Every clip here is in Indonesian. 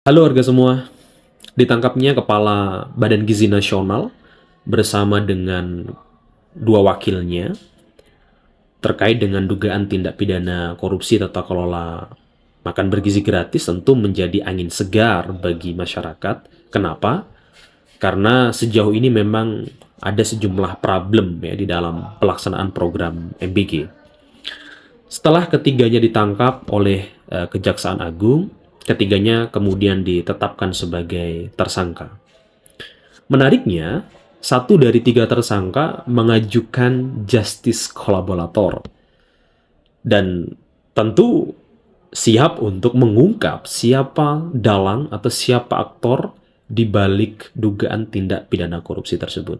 Halo warga semua, ditangkapnya Kepala Badan Gizi Nasional bersama dengan dua wakilnya terkait dengan dugaan tindak pidana korupsi tata kelola makan bergizi gratis tentu menjadi angin segar bagi masyarakat. Kenapa? Karena sejauh ini memang ada sejumlah problem ya di dalam pelaksanaan program MBG. Setelah ketiganya ditangkap oleh Kejaksaan Agung, ketiganya kemudian ditetapkan sebagai tersangka. Menariknya, satu dari tiga tersangka mengajukan justice kolaborator dan tentu siap untuk mengungkap siapa dalang atau siapa aktor di balik dugaan tindak pidana korupsi tersebut.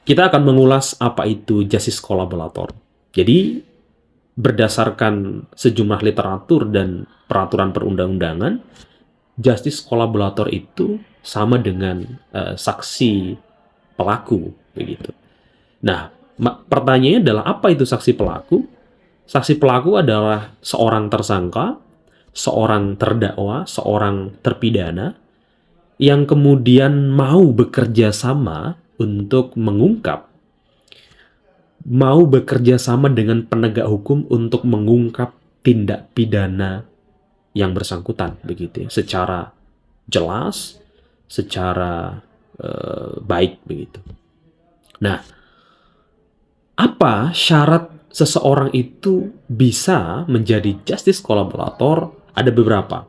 Kita akan mengulas apa itu justice kolaborator. Jadi, berdasarkan sejumlah literatur dan peraturan perundang-undangan, justice kolaborator itu sama dengan saksi pelaku, begitu. Nah, pertanyaannya adalah apa itu saksi pelaku? Saksi pelaku adalah seorang tersangka, seorang terdakwa, seorang terpidana yang kemudian mau bekerja sama untuk mengungkap, mau bekerja sama dengan penegak hukum untuk mengungkap tindak pidana yang bersangkutan, begitu ya, secara jelas, secara baik, begitu. Nah, apa syarat seseorang itu bisa menjadi justice collaborator? Ada beberapa.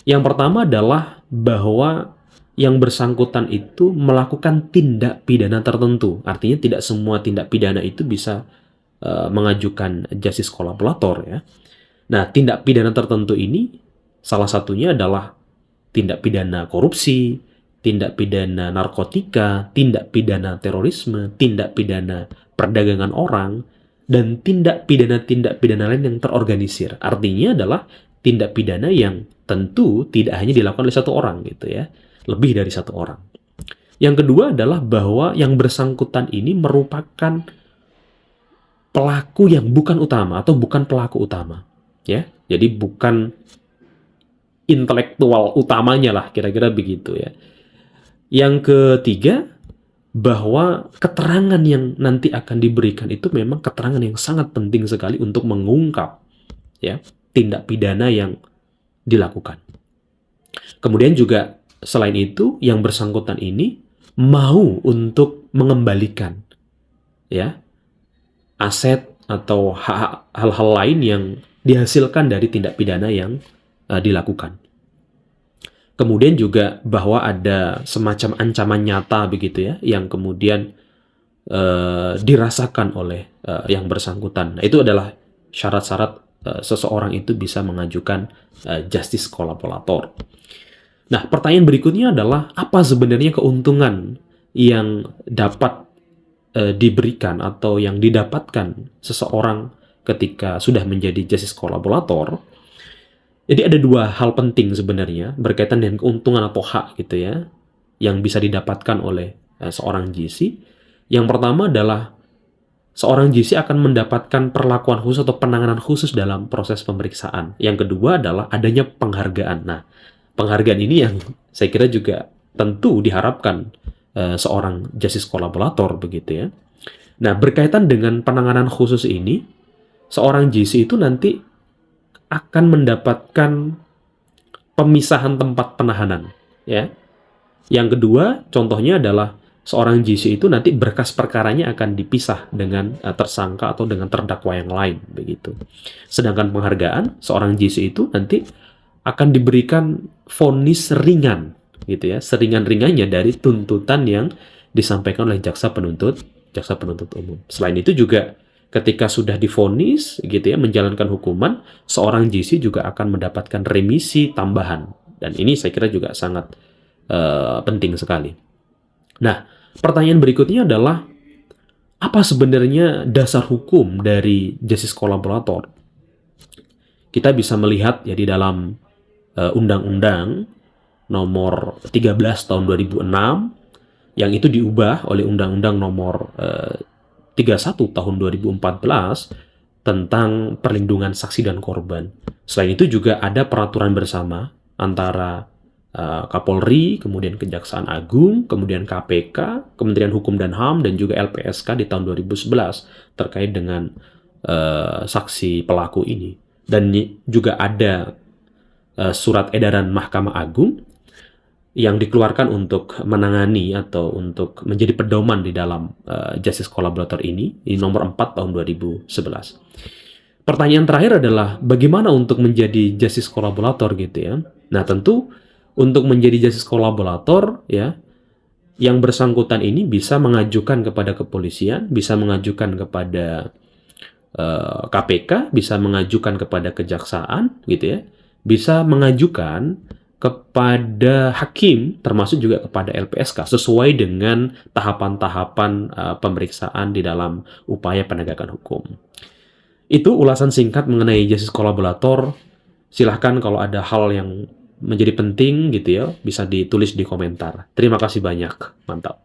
Yang pertama adalah bahwa yang bersangkutan itu melakukan tindak pidana tertentu. Artinya tidak semua tindak pidana itu bisa mengajukan justice collaborator ya. Nah, tindak pidana tertentu ini salah satunya adalah tindak pidana korupsi, tindak pidana narkotika, tindak pidana terorisme, tindak pidana perdagangan orang, dan tindak pidana lain yang terorganisir. Artinya adalah tindak pidana yang tentu tidak hanya dilakukan oleh satu orang gitu ya, lebih dari satu orang. Yang kedua adalah bahwa yang bersangkutan ini merupakan pelaku yang bukan utama atau bukan pelaku utama. Ya, jadi bukan intelektual utamanya lah, kira-kira begitu ya. Yang ketiga, bahwa keterangan yang nanti akan diberikan itu memang keterangan yang sangat penting sekali untuk mengungkap ya tindak pidana yang dilakukan. Kemudian juga selain itu, yang bersangkutan ini mau untuk mengembalikan ya aset atau hal-hal lain yang dihasilkan dari tindak pidana yang dilakukan. Kemudian juga bahwa ada semacam ancaman nyata begitu ya, yang kemudian dirasakan oleh yang bersangkutan. Nah, itu adalah syarat-syarat seseorang itu bisa mengajukan justice collaborator. Nah, pertanyaan berikutnya adalah apa sebenarnya keuntungan yang dapat diberikan atau yang didapatkan seseorang ketika sudah menjadi justice collaborator? Jadi ada dua hal penting sebenarnya berkaitan dengan keuntungan atau hak gitu ya yang bisa didapatkan oleh seorang GC. Yang pertama adalah seorang GC akan mendapatkan perlakuan khusus atau penanganan khusus dalam proses pemeriksaan. Yang kedua adalah adanya penghargaan. Nah, penghargaan ini yang saya kira juga tentu diharapkan seorang justice collaborator begitu ya. Nah, berkaitan dengan penanganan khusus ini, seorang GC itu nanti akan mendapatkan pemisahan tempat penahanan ya. Yang kedua, contohnya adalah seorang GC itu nanti berkas perkaranya akan dipisah dengan tersangka atau dengan terdakwa yang lain begitu. Sedangkan penghargaan, seorang GC itu nanti akan diberikan vonis ringan gitu ya, seringan-ringannya dari tuntutan yang disampaikan oleh jaksa penuntut umum. Selain itu juga ketika sudah divonis gitu ya menjalankan hukuman, seorang GC juga akan mendapatkan remisi tambahan, dan ini saya kira juga sangat penting sekali. Nah, pertanyaan berikutnya adalah apa sebenarnya dasar hukum dari justice collaborator? Kita bisa melihat ya di dalam Undang-Undang nomor 13 tahun 2006 yang itu diubah oleh Undang-Undang nomor 31 tahun 2014 tentang perlindungan saksi dan korban. Selain itu juga ada peraturan bersama antara Kapolri, kemudian Kejaksaan Agung, kemudian KPK, Kementerian Hukum dan HAM, dan juga LPSK di tahun 2011 terkait dengan saksi pelaku ini. Dan juga ada surat edaran Mahkamah Agung yang dikeluarkan untuk menangani atau untuk menjadi pedoman di dalam justice collaborator ini nomor 4 tahun 2011. Pertanyaan terakhir adalah bagaimana untuk menjadi justice collaborator gitu ya. Nah, tentu untuk menjadi justice collaborator ya, yang bersangkutan ini bisa mengajukan kepada kepolisian, bisa mengajukan kepada KPK, bisa mengajukan kepada kejaksaan gitu ya, bisa mengajukan kepada hakim, termasuk juga kepada LPSK, sesuai dengan tahapan-tahapan pemeriksaan di dalam upaya penegakan hukum. Itu ulasan singkat mengenai justice collaborator. Silahkan kalau ada hal yang menjadi penting gitu ya, bisa ditulis di komentar. Terima kasih banyak. Mantap.